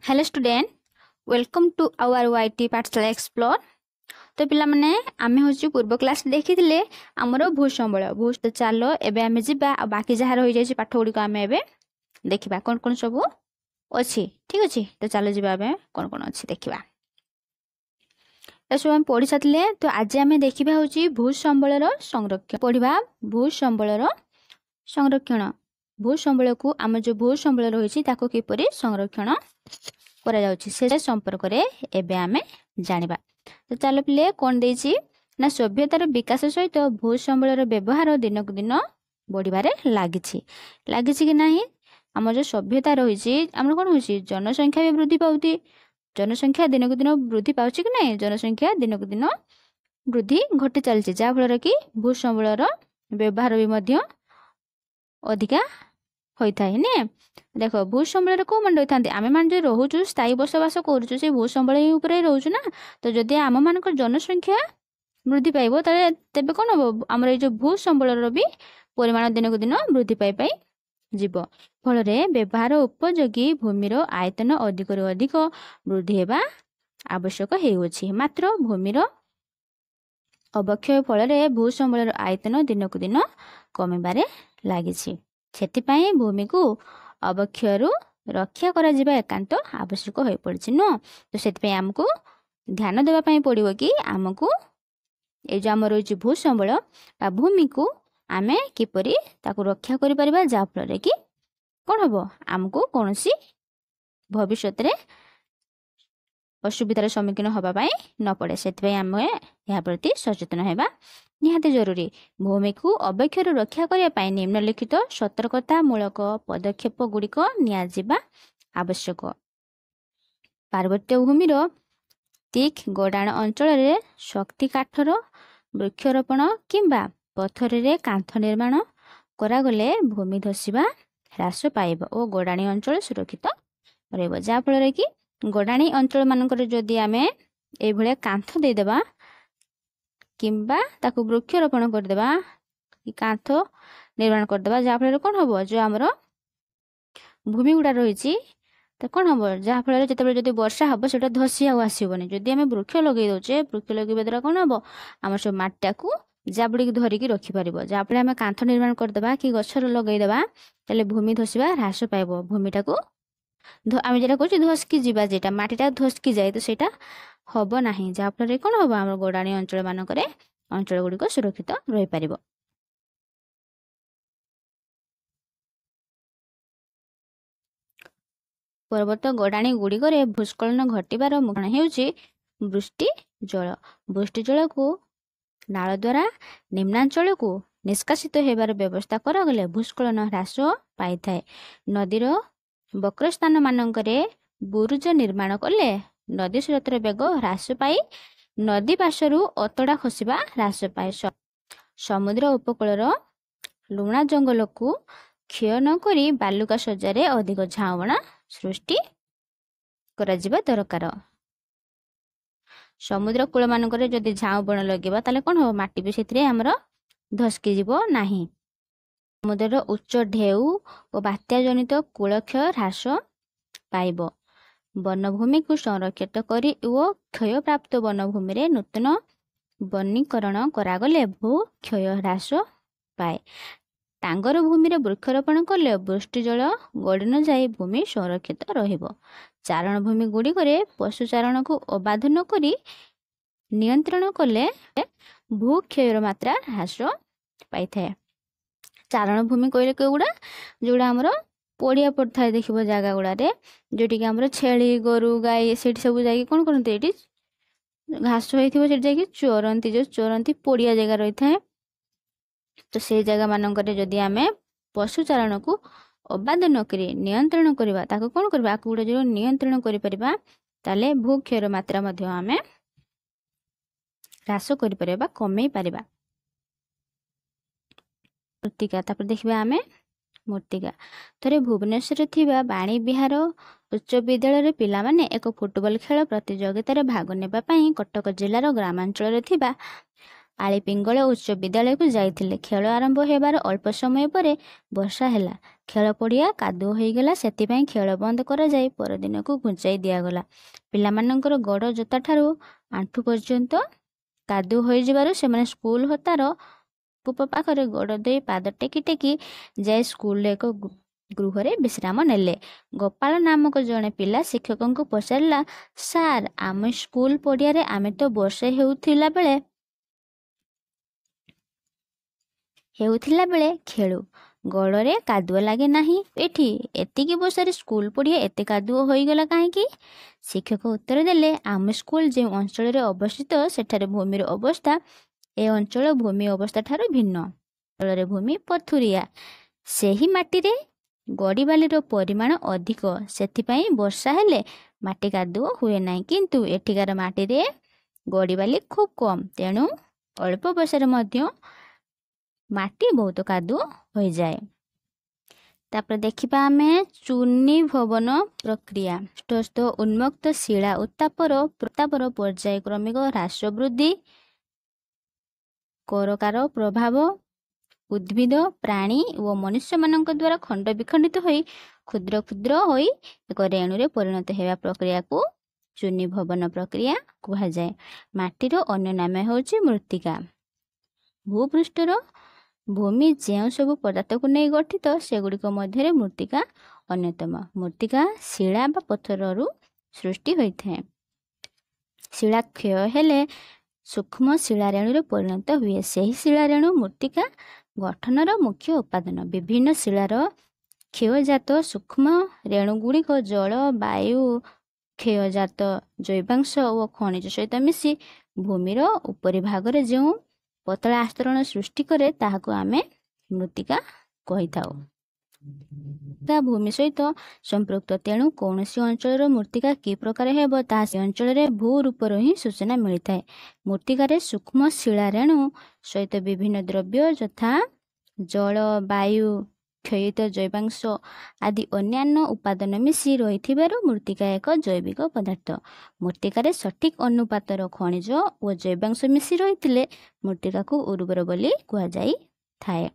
Hello student welcome to our YT Pathshala explore. तो पिला माने आमे होची पूर्व क्लास देखिथिले हमरो भूसंबळ भू तो चलो एबे आमे जिबा आ बाकी जहा रहि जाय पाठ गुडी को आमे एबे देखिबा कोन कोन सब अछि। ठीक अछि तो चलो जिबा आमे कोन कोन अछि देखिबा। एसो हम पढि सातले तो आज आमे देखिबा होची भूसंबळर संरक्षण पढिबा भूसंबळर संरक्षण। भूसंबळ को आम जो भूसंबळ रहिछि ताको किपरि संरक्षण करा जाउछि से संपर्क रे एबे आमे जानिबा। तो चलो पिले कोन देछि ना सभ्यतार विकास सहित भूसंबळर व्यवहार दिनक दिन बढ़िबारे लागिछि कि नाही। हम जो सभ्यता रहिछि हमर कोन होछि जनसंख्या भी वृद्धि पाउति। जनसंख्या दिनक दिन वृद्धि पाउछि कि नाही। जनसंख्या दिनक दिन वृद्धि घटि चलछि जा फल कि भूसंबळर व्यवहार भी मध्य अधिका होइथाय ने। देखो भूसंबळ को मन रहिथांती आमे मान जे रहउछु स्थायी बसवास करूछु से भूसंबळ ऊपर रहउछु ना। तो जदि आम मानक जनसंख्या वृद्धि पाइबो तले तेबे कोन हो हमर जो भूसंबळर भी परिमाण दिनक दिन वृद्धि पाइ जीवो। फल रे व्यवहार उपयोगी भूमिर आयतन अधिक रु अधिक वृद्धि हेबा आवश्यक हेउछि। मात्र भूमिर अवक्षय फल रे भूसंबळर आयतन दिनक दिन कमिबारे लागिछि। सेतिपई भूमि को अवक्षयरु रक्षा करा जिबा एकांत आवश्यक होई पड़छि न। तो सेतिपई हमकु ध्यान देबा पई पड़िबो कि हमकु ए जो हमर होछि भूसंबळ बा भूमि को आमे किपरि ताकु रक्षा करि परिबा जा फल कि कोन हबो हमकु कोनोसी भविष्यत रे असुविधार सम्मुखीन हबा पई न पड़े। सेतिपई आमे या प्रति सचेतन हेबा निहाते जरूरी। भूमि को अवक्षय रक्षा करिया पई निम्नलिखित सतर्कता मूलक पदक्षेप गुड़िक निया जिबा आवश्यक। पार्वत्य भूमिर तीख गडाण अंचल रे शक्ति काठर वृक्षरोपण किंबा पथर रे कांथ निर्माण करा गले भूमि धसिबा ह्रास पाइब और गडाणी अंचल सुरक्षित रहइबो। जा फल रे कि गडाणी अंचल मानकर जदि आमे ए भले कांथ दे देबा किंबा ताकू वृक्षरोपण कर देबा कि कांथ निर्माण कर देबा जा फल कोन हबो जो हमरो भूमि गुडा रहिछि त कोन हबो जा फल जते जदि वर्षा हबो सेटा धसी आ आसीबोनी। जदि हमें वृक्ष लगे दोचे वृक्ष लगेबा द्वारा कोन हबो हमर सब माटिया को जाबड़ी धरि की रखि परिबो। जा फल हमें कांथ निर्माण कर देबा कि गछर लगे देबा तले भूमि धसिबा ह्रास पाइबो। भूमिटा को आमे जेटा कहछि धसकी जिबा जेटा माटिटा धसकी जाय तो सेटा हबो नाही। जा फल कोन हबो हमर गोडाणी अंचल मानकरे अंचल गुड़िक सुरक्षित रहि परिबो। पर्वत गडाणी गुड़िक भूस्खलन घटिबार मुख्य हेउछि वृष्टि जल। वृष्टि जल को नाल द्वारा निम्नांचल को निष्कासित हेबार व्यवस्था करा गले भूस्खलन ह्रास पाई थाए। नदीर वक्रस्थान मानकरे बुरुज निर्माण कले नदी स्रोतर बेग ह्रास पाई नदी पार्श्वरु अतड़ा खसिबा ह्रास पाए। समुद्र उपकूलर लुणा जंगल को क्षय न करी बालुका सज्जारे अधिक झावणा सृष्टि करा जिबा दरकार। समुद्र कूल मानकरे जदि झाव बण लगेबा ताले कोन हो माटी भी सेथिरे हमर धसकी जिवो नाही। समुद्रर उच्च ढेउ और बात्या जनित कूलक्षय ह्रास पाइबो। वनभूमि को संरक्षित करी ओ क्षय प्राप्त वनभूमि रे नूतन वनीकरण करागले भू क्षय ह्रास पाए। टांगर भूमि रे वृक्षरोपण कले वृष्टि जल गड़ी न जाई भूमि संरक्षित रहिबो। चारण भूमि गुड़ी करे पशु चारण को अबाध न करी नियंत्रण कले भू क्षयर मात्रा ह्रास पाई थाए। चारण भूमि कहले केगुड़ा जोड़ा हमर पड़िया पड़थाय देखिबो जागा गुड़ा रे जोटी कि हमर छेली गोरु गाय सेठी सब जाई कोन करनते एटी घास होइथिबो सेठी जाई चोरंती जो चोरंती पड़िया जगह रही थाए। तो से जगह मानकरे जदि आमे पशु चारण को अबाध न करी नियंत्रण करबा ताको कोन करबा आकु गुड़ा जो नियंत्रण करि परिबा ताले भू क्षयर मात्रा मध्ये आमे ह्रास करि परिबा कमै परिबा। मूर्तिका तापर देखिबा आमे मूर्तिका थरे भुवनेश्वर थिबा बाणी विहार उच्च विद्यालय रे पिला माने एक फुटबॉल खेल प्रतियोगिता रे भाग नेबा पई कटक जिल्लार ग्रामांचल रे थिबा ଆଳି ପିଙ୍ଗଳ ଉଚ୍ଚ ବିଦ୍ୟାଳୟକୁ ଯାଇଥିଲେ। ଖେଳ ଆରମ୍ଭ ହେବାର ଅଳ୍ପ ସମୟ ପରେ ବର୍ଷା ହେଲା। ଖେଳ ପଡ଼ିଆ କାଦୁଅ ହୋଇଗଲା। ସେଥିପାଇଁ ଖେଳ ବନ୍ଦ କରାଯାଇ ପରଦିନକୁ ଘୁଞ୍ଚାଇ ଦିଆଗଲା। ପିଲାମାନଙ୍କର ଗୋଡ଼ ଜୋତାଠାରୁ ଆଣ୍ଠୁ ପର୍ଯ୍ୟନ୍ତ କାଦୁଅ ହୋଇଯିବାରୁ ସେମାନେ ସ୍କୁଲ ହତାର କୂପ ପାଖରେ ଗୋଡ଼ ଦେଇ ପାଦ ଟେକି ଟେକି ଯାଇ ସ୍କୁଲରେ ଏକ ଗୃହରେ ବିଶ୍ରାମ ନେଲେ। ଗୋପାଳ ନାମକ ଜଣେ ପିଲା ଶିକ୍ଷକଙ୍କୁ ପଚାରିଲା, ସାର୍, ଆମ ସ୍କୁଲ ପଡ଼ିଆରେ ଆମେ ତ ବର୍ଷା ହେଉଥିଲା ବେଳେ ଖେଳୁ, ଗୋଡ଼ରେ କାଦୁଅ ଲାଗେ ନାହିଁ। ଏଠି ଏତିକି ବର୍ଷାରେ ସ୍କୁଲ ପଡ଼ିଆ ଏତେ କାଦୁଅ ହୋଇଗଲା କାହିଁକି? ଶିକ୍ଷକ ଉତ୍ତର ଦେଲେ, ଆମ ସ୍କୁଲ ଯେଉଁ ଅଞ୍ଚଳରେ ଅବସ୍ଥିତ ସେଠାରେ ଭୂମିର ଅବସ୍ଥା ଏ ଅଞ୍ଚଳ ଭୂମି ଅବସ୍ଥା ଠାରୁ ଭିନ୍ନ। ଅଞ୍ଚଳରେ ଭୂମି ପଥୁରିଆ, ସେହି ମାଟିରେ ଗଡ଼ିବାଲିର ପରିମାଣ ଅଧିକ। ସେଥିପାଇଁ ବର୍ଷା ହେଲେ ମାଟି କାଦୁଅ ହୁଏ ନାହିଁ। କିନ୍ତୁ ଏଠିକାର ମାଟିରେ ଗଡ଼ିବାଲି ଖୁବ୍ କମ୍, ତେଣୁ ଅଳ୍ପ ବର୍ଷାରେ ମଧ୍ୟ ମାଟି ବହୁତ କାଦୁଅ ହୋଇଯାଏ। ତାପରେ ଦେଖିବା ଆମେ ଚୂର୍ଣ୍ଣି ଭବନ ପ୍ରକ୍ରିୟା। ସ୍ତସ୍ତ ଉନ୍ମୁକ୍ତ ଶିଳା ଉତ୍ତାପର ପର୍ଯ୍ୟାୟକ୍ରମିକ ହ୍ରାସ ବୃଦ୍ଧି, କରକାର ପ୍ରଭାବ, ଉଦ୍ଭିଦ, ପ୍ରାଣୀ ଓ ମନୁଷ୍ୟମାନଙ୍କ ଦ୍ୱାରା ଖଣ୍ଡ ବିଖଣ୍ଡିତ ହୋଇ କ୍ଷୁଦ୍ର କ୍ଷୁଦ୍ର ହୋଇ ଏକ ରେଣୁରେ ପରିଣତ ହେବା ପ୍ରକ୍ରିୟାକୁ ଚୂର୍ଣ୍ଣି ଭବନ ପ୍ରକ୍ରିୟା କୁହାଯାଏ। ମାଟିର ଅନ୍ୟ ନାମ ହେଉଛି ମୃତ୍ତିକା। ଭୂପୃଷ୍ଠର ଭୂମି ଯେଉଁ ସବୁ ପଦାର୍ଥକୁ ନେଇ ଗଠିତ ସେଗୁଡ଼ିକ ମଧ୍ୟରେ ମୃତ୍ତିକା ଅନ୍ୟତମ। ମୃତ୍ତିକା ଶିଳା ବା ପଥରରୁ ସୃଷ୍ଟି ହୋଇଥାଏ। ଶିଳା କ୍ଷୟ ହେଲେ ସୂକ୍ଷ୍ମ ଶିଳାରେଣୁରେ ପରିଣତ ହୁଏ। ସେହି ଶିଳାରେଣୁ ମୃତ୍ତିକା ଗଠନର ମୁଖ୍ୟ ଉପାଦାନ। ବିଭିନ୍ନ ଶିଳାର କ୍ଷୟଜାତ ସୂକ୍ଷ୍ମ ରେଣୁଗୁଡ଼ିକ ଜଳ, ବାୟୁ, କ୍ଷୟଜାତ ଜୈବାଂଶ ଓ ଖଣିଜ ସହିତ ମିଶି ଭୂମିର ଉପରି ଭାଗରେ ଯେଉଁ ପତଳା ଆସ୍ତରଣ ସୃଷ୍ଟି କରେ ତାହାକୁ ଆମେ ମୃତ୍ତିକା କହିଥାଉ। ଭୂମି ସହିତ ସମ୍ପୃକ୍ତ, ତେଣୁ କୌଣସି ଅଞ୍ଚଳର ମୃତ୍ତିକା କି ପ୍ରକାର ହେବ ତାହା ସେ ଅଞ୍ଚଳରେ ଭୂ ରୂପରୁ ହିଁ ସୂଚନା ମିଳିଥାଏ। ମୃତ୍ତିକାରେ ସୂକ୍ଷ୍ମ ଶିଳାରେଣୁ ସହିତ ବିଭିନ୍ନ ଦ୍ରବ୍ୟ ଯଥା ଜଳ, ବାୟୁ, କ୍ଷୟିତ ଜୈବାଂଶ ଆଦି ଅନ୍ୟାନ୍ୟ ଉପାଦାନ ମିଶି ରହିଥିବାରୁ ମୃତ୍ତିକା ଏକ ଜୈବିକ ପଦାର୍ଥ। ମୃତ୍ତିକାରେ ସଠିକ୍ ଅନୁପାତର ଖଣିଜ ଓ ଜୈବାଂଶ ମିଶି ରହିଥିଲେ ମୃତ୍ତିକାକୁ ଉର୍ବର ବୋଲି କୁହାଯାଇଥାଏ।